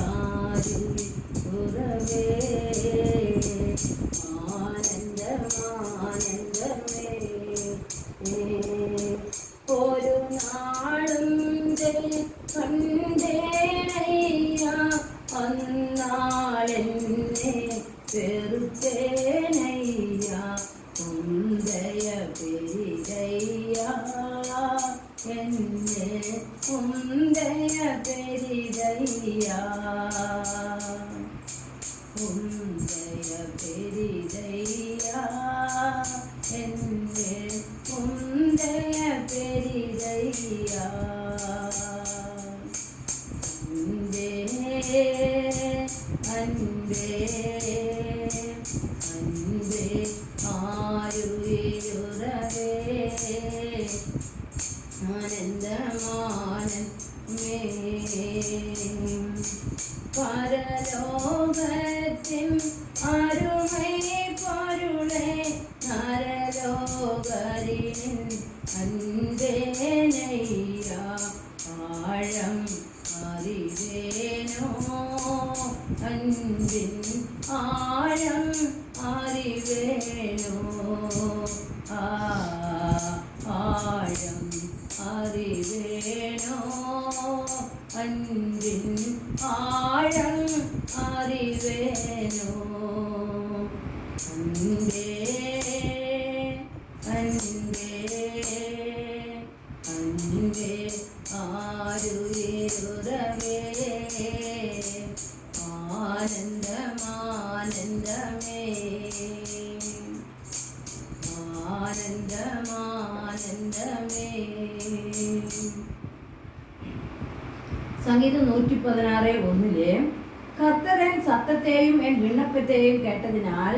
ஆருயிர் உறவே ஆனந்தமானந்தமே ஒரு நாளும் கண்டேனையா அந்நாளென்னே பெருத்தேனையா உந்தைய பெரிதையா என்னே உந்தைய பெரிதையா உந்தைய பெரிதையா என்னே உந்தைய பெரிதையா அன்பே அன்பே அன்பே ஆருயிருறவே ஆனந்தமானந்தமே பரலோகத்தின் அருமை பொருளே நரலோகரின் அன்பேனையா ஆழம் அறிவேனோ அன்பின் ஆழம் அறிவேனோ ஆழம் அறிவேனோ அன்பின் ஆழம் அறிவேனோ அன்பே அன்பே அன்பே ஆருயிருறவே ஆனந்தமானந்தமே ஆனந்தமானந்தமே. சங்கீதம் 116:1 கர்த்தரின் சத்தத்தையும் என் விண்ணப்பத்தையும் கேட்டதினால்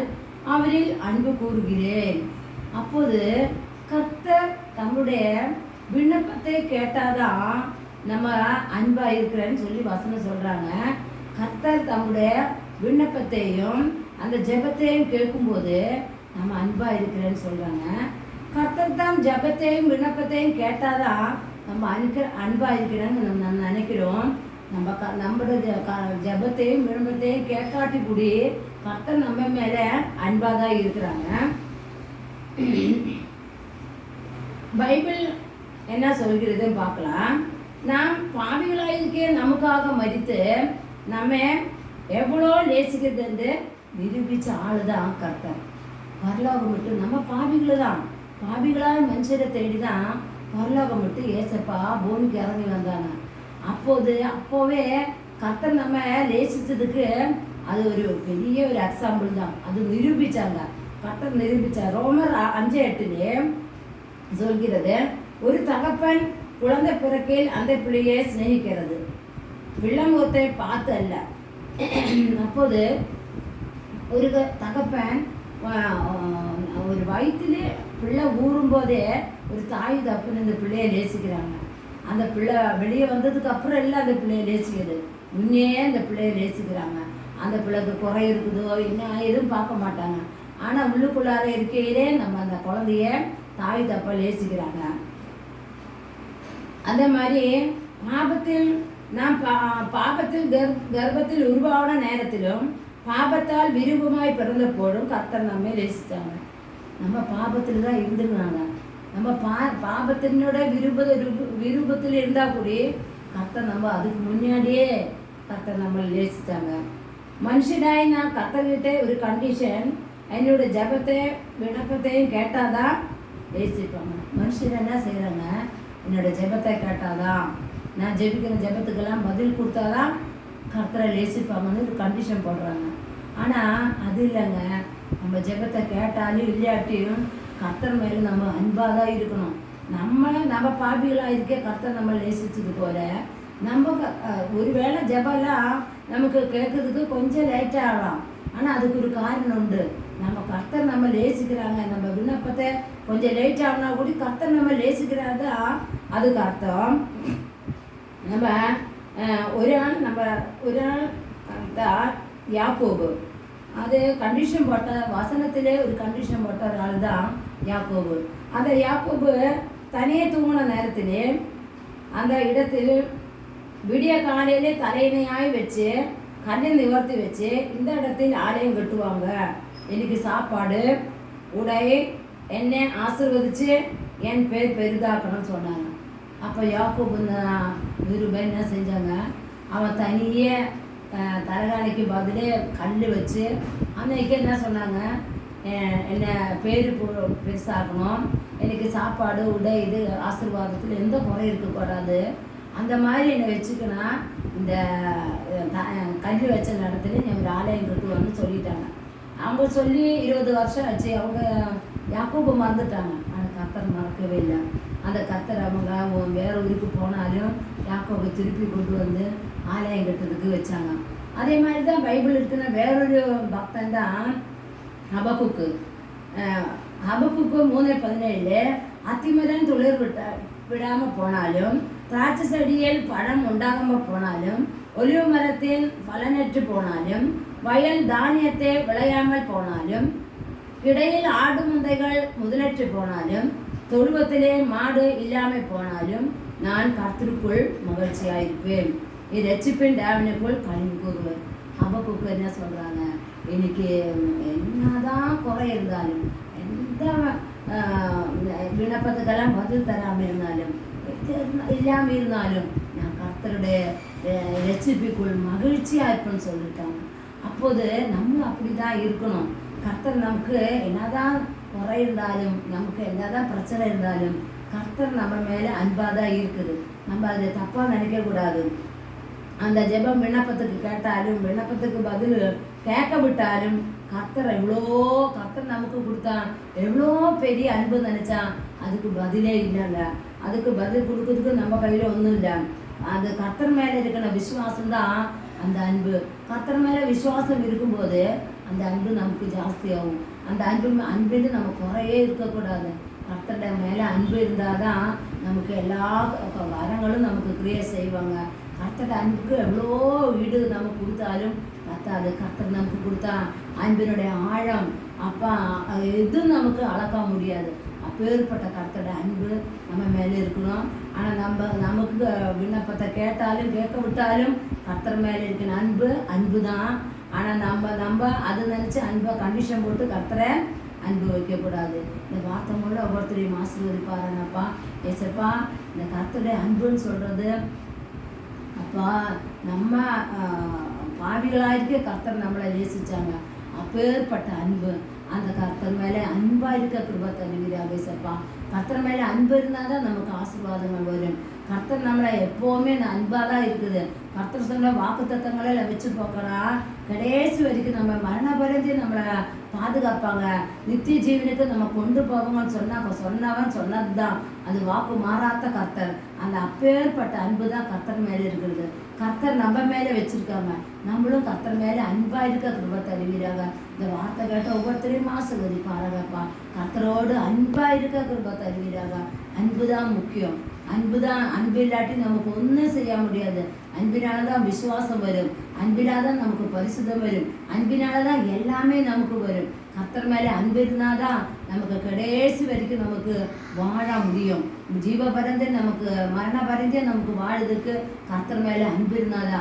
அவரில் அன்பு கூறுகிறேன். அப்போது கர்த்தர் தம்முடைய விண்ணப்பத்தை கேட்டாதான் நம்ம அன்பா இருக்கிறேன்னு சொல்லி வசனம் சொல்றாங்க. கர்த்தர் தம்முடைய விண்ணப்பத்தையும் அந்த ஜெபத்தையும் கேட்கும்போது நம்ம அன்பா இருக்கிறேன்னு சொல்றாங்க. கர்த்தர் தான் ஜெபத்தையும் விண்ணப்பத்தையும் கேட்டாதான் நம்ம அன்பா இருக்கிறேன்னு நம்ம நினைக்கிறோம். நம்மளோட ஜெபத்தையும் விண்ணப்பத்தையும் கேட்காட்டி கூடி கர்த்தர் நம்ம மேல அன்பா தான் இருக்கிறாங்க. பைபிள் என்ன சொல்கிறதுன்னு பார்க்கலாம். நாம் பாவிகளாயிருக்கே நமக்காக மரித்து நம்ம எவ்வளோ நேசிக்கிறது என்று நிரூபித்த ஆளு தான் கர்த்தர். பரலோகம் விட்டு நம்ம பாவிகள் தான், பாவிகளாக மனுஷரை தேடி தான் பரலோகம் விட்டு ஏசப்பா பூமிக்கு இறங்கி வந்தாங்க. அப்போவே கர்த்தர் நம்ம நேசித்ததுக்கு அது ஒரு பெரிய ஒரு எக்ஸாம்பிள் தான். அது நிரூபித்தாங்க, கர்த்தர் நிரூபித்தார். ரோமர் 5:8 சொல்கிறது, ஒரு தகப்பன் குழந்தை பிறக்கையில் அந்த பிள்ளையை சிநேகிக்கிறது, வில்லமுகத்தை பார்த்து அல்ல. அப்போது ஒரு தகப்பன் ஒரு வயிற்றுல பிள்ளை ஊறும்போதே ஒரு தாய் தப்புன்னு இந்த பிள்ளையை நேசிக்கிறாங்க. அந்த பிள்ளை வெளியே வந்ததுக்கு அப்புறம் இல்லை அந்த பிள்ளையை நேசிக்கிறது, முன்னே அந்த பிள்ளையை நேசிக்கிறாங்க. அந்த பிள்ளைக்கு குறை இருக்குதோ என்ன எதுவும் பார்க்க மாட்டாங்க. ஆனால் உள்ளுக்குள்ளார இருக்கையிலே நம்ம அந்த குழந்தைய தாய் தப்ப நேசிக்கிறாங்க. அதே மாதிரி பாபத்தில் கர்ப்பத்தில் உருவான நேரத்திலும் பாபத்தால் விருப்பமாய் பிறந்த போடும் கர்த்தர் நம்மை நேசித்தாங்க. நம்ம பாபத்தில் தான் இருந்துருந்தாங்க. நம்ம பாபத்தினோட விருப்பத்தில் இருந்தால் கூட கர்த்தர் நம்ம அதுக்கு முன்னாடியே கர்த்தர் நம்மளை நேசித்தாங்க. மனுஷனாய் நான் கர்த்தர்கிட்ட ஒரு கண்டிஷன், என்னோட ஜபத்தை விண்ணப்பத்தையும் கேட்டாதான் நேசிப்பாங்க. மனுஷன் என்ன செய்கிறாங்க, என்னோட ஜெபத்தை கேட்டாதான், நான் ஜெபிக்கிற ஜெபத்துக்கெல்லாம் பதில் கொடுத்தாதான் கர்த்தரை நேசிப்பாங்கன்னு ஒரு கண்டிஷன் போடுறாங்க. ஆனால் அது இல்லைங்க, நம்ம ஜெபத்தை கேட்டாலும் இல்லாட்டியும் கர்த்தர் மேலே நம்ம அன்பாக தான் இருக்கணும். நம்ம பாபிகளாக இருக்க கர்த்தர் நம்ம நேசிச்சது போல நம்ம ஒருவேளை ஜெபம்லாம் நமக்கு கேட்கறதுக்கு கொஞ்சம் லேட்டாக ஆகலாம். ஆனால் அதுக்கு ஒரு காரணம் உண்டு. நம்ம கர்த்தர் நம்ம நேசிக்கிறாங்க, நம்ம விண்ணப்பத்தை கொஞ்சம் லேட் ஆகுனா கூட கர்த்தர் நம்ம நேசிக்கிறாதா அதுக்கு அர்த்தம். நம்ம ஒரு ஆள் தான் யாக்கோபு. அது கண்டிஷன் போட்ட வசனத்திலே ஒரு கண்டிஷன் போட்ட ஒரு ஆள் தான் யாக்கோபு. அந்த யாக்கோபு தனியே தூங்கின நேரத்திலே அந்த இடத்தில் விடிய காலையிலே தலையணையாய் வச்சு கல்லை நிவர்த்தி வச்சு இந்த இடத்தில் ஆலயம் கட்டுவாங்க. எனக்கு சாப்பாடு உடை என்னை ஆசீர்வதிச்சு என் பேர் பெரிதாக்கணும்னு சொன்னாங்க. அப்போ யாக்கோபு ரூபன் என்ன செஞ்சாங்க, அவன் தனியே தலகாணிக்கு பதிலே கல் வச்சு அன்னைக்கு என்ன சொன்னாங்க, என்னை பேர் பெருசாக்கணும், எனக்கு சாப்பாடு உடை இது ஆசீர்வாதத்தில் எந்த குறை இருக்கக்கூடாது, அந்த மாதிரி என்னை வச்சுக்கினா இந்த கல் வச்ச இடத்துல எங்கள் ஆலயம் கட்டுவான்னு சொல்லிட்டாங்க. அவங்க சொல்லி 20 வருஷம் ஆச்சு. அவங்க யாக்கோபு மறந்துட்டாங்க. ஆனால் கர்த்தர் மறக்கவே இல்லை. அந்த கர்த்தர் அவங்க வேற ஊருக்கு போனாலும் யாக்கோபை திருப்பி கொண்டு வந்து ஆலயம் கட்டுறதுக்கு வச்சாங்க. அதே மாதிரி தான் பைபிள் இருக்கிற வேறொரு பக்தன் தான் ஹபக்குக்கு. ஹபக்குக்கு 3:17 அத்திமரம் துளிர் விடாமல் போனாலும், திராட்சை செடியில் பழம் உண்டாகாமல் போனாலும், ஒலிவ மரத்தில் பலனற்று போனாலும், வயல் தானியத்தை விளையாமல் போனாலும், கிடையில் ஆடு மந்தைகள் முதலற்று போனாலும், தொழுவத்திலே மாடு இல்லாமல் போனாலும், நான் கர்த்தருக்குள் மகிழ்ச்சியாயிருப்பேன், இரட்சிப்பின் தேவனுக்குள் கனிவு கூறுவேன். ஹபக்குக்கு என்ன சொல்கிறாங்க, இன்னைக்கு என்னதான் குறை இருந்தாலும், எந்த விண்ணப்பத்துக்கெல்லாம் பதில் தராமல் இருந்தாலும், இல்லாமல் இருந்தாலும், நான் கர்த்தருடைய ரெசிபிக்குள் மகிழ்ச்சியாக இருப்பேன்னு சொல்லிட்டாங்க. அப்போது நம்ம அப்படி தான் இருக்கணும். கர்த்தர் நமக்கு என்னதான் குறை இருந்தாலும், நமக்கு என்னதான் பிரச்சனை இருந்தாலும், கர்த்தர் நம்ம மேலே அன்பாக தான் இருக்குது. நம்ம அதை தப்பாக நினைக்கக்கூடாது. அந்த ஜெபம் விண்ணப்பத்துக்கு கேட்டாலும், விண்ணப்பத்துக்கு பதில் கேட்க விட்டாலும், கர்த்தர் கர்த்தர் நமக்கு கொடுத்தான், எவ்வளோ பெரிய அன்பு நினச்சான், அதுக்கு பதிலே இல்லைங்க. அதுக்கு பதில் கொடுக்கறதுக்கு நம்ம கையில் ஒன்றும் இல்லை. அது கர்த்தர் மேலே இருக்கிற விசுவாசம்தான் அந்த அன்பு. கர்த்தர் மேலே விசுவாசம் இருக்கும்போது அந்த அன்பு நமக்கு ஜாஸ்தியாகும். அந்த அன்பில் நம்ம குறையே இருக்கக்கூடாது. கர்த்தருடைய மேலே அன்பு இருந்தால் தான் நமக்கு எல்லா வரங்களும் நமக்கு கிரியை செய்வாங்க. கர்த்தருடைய அன்புக்கு எவ்வளோ வீடு நமக்கு கொடுத்தாலும் பத்தாது. கர்த்தர் நமக்கு கொடுத்தா அன்பினுடைய ஆழம் அப்பா எதுவும் நமக்கு அளக்க முடியாது. அப்பேற்பட்ட கர்த்தருடைய அன்பு நம்ம மேலே இருக்கணும். ஆனால் நமக்கு விண்ணப்பத்தை கேட்டாலும் கேட்க விட்டாலும் கர்த்தர் மேலே இருக்கிற அன்பு தான். ஆனால் நம்ம அது நினச்சி அன்பை கண்டிஷன் போட்டு கர்த்தரை அன்பு வைக்கக்கூடாது. இந்த வார்த்தை மூலம் ஒவ்வொருத்தரையும் ஆசீர்வதிப்பாருங்கப்பா. ஏசப்பா, இந்த கர்த்தருடைய அன்புன்னு சொல்கிறது, அப்பா நம்ம பாவிகளாயிருக்க கர்த்தர் நம்மளை நேசிச்சாங்க. அப்பேற்பட்ட அன்பு அந்த கர்த்தர் மேலே அன்பாக இருக்க கிருபை தருவீராக ஏசப்பா. கர்த்தர் மேலே அன்பு இருந்தால் தான் நமக்கு ஆசீர்வாதங்கள் வரும். கர்த்தர் நம்மளை எப்போவுமே அன்பாக தான் இருக்குது. கர்த்தர் சொன்ன வாக்குத்தத்தங்களை வச்சு போக்கிறா கடைசி வரைக்கும் நம்ம மரண பரிந்து நம்மளை பாதுகாப்பாங்க, நித்திய ஜீவனுக்கு நம்ம கொண்டு போவாங்கன்னு சொன்னவன் சொன்னது தான். அது வாக்கு மாறாத கர்த்தர். அந்த அப்பேற்பட்ட அன்பு தான் கர்த்தர் மேலே இருக்கிறது. கர்த்தர் நம்ம மேலே வச்சிருக்காங்க. நம்மளும் கர்த்தர் மேலே அன்பாக இருக்க கிருபை தருவீராக. இந்த வார்த்தை கேட்ட ஒவ்வொருத்தரையும் ஆசீர்வதிப்பாருங்கப்பா. கர்த்தரோடு அன்பாக இருக்க கிருபை தருவீராக. அன்பு தான் முக்கியம். அன்பு இல்லாட்டி நமக்கு ஒன்றும் செய்ய முடியாது. அன்பினால தான் விசுவாசம் வரும். அன்பினால தான் நமக்கு பரிசுத்தம் வரும். அன்பினால தான் எல்லாமே நமக்கு வரும். கர்த்தர் மேலே அன்பு இருந்தாதான் நமக்கு கடைசி வரைக்கும் நமக்கு வாழ முடியும். ஜீவ பரந்தே நமக்கு மரண பரந்தே நமக்கு வாழுறதுக்கு கர்த்தர் மேலே அன்பு இருந்தாதான்.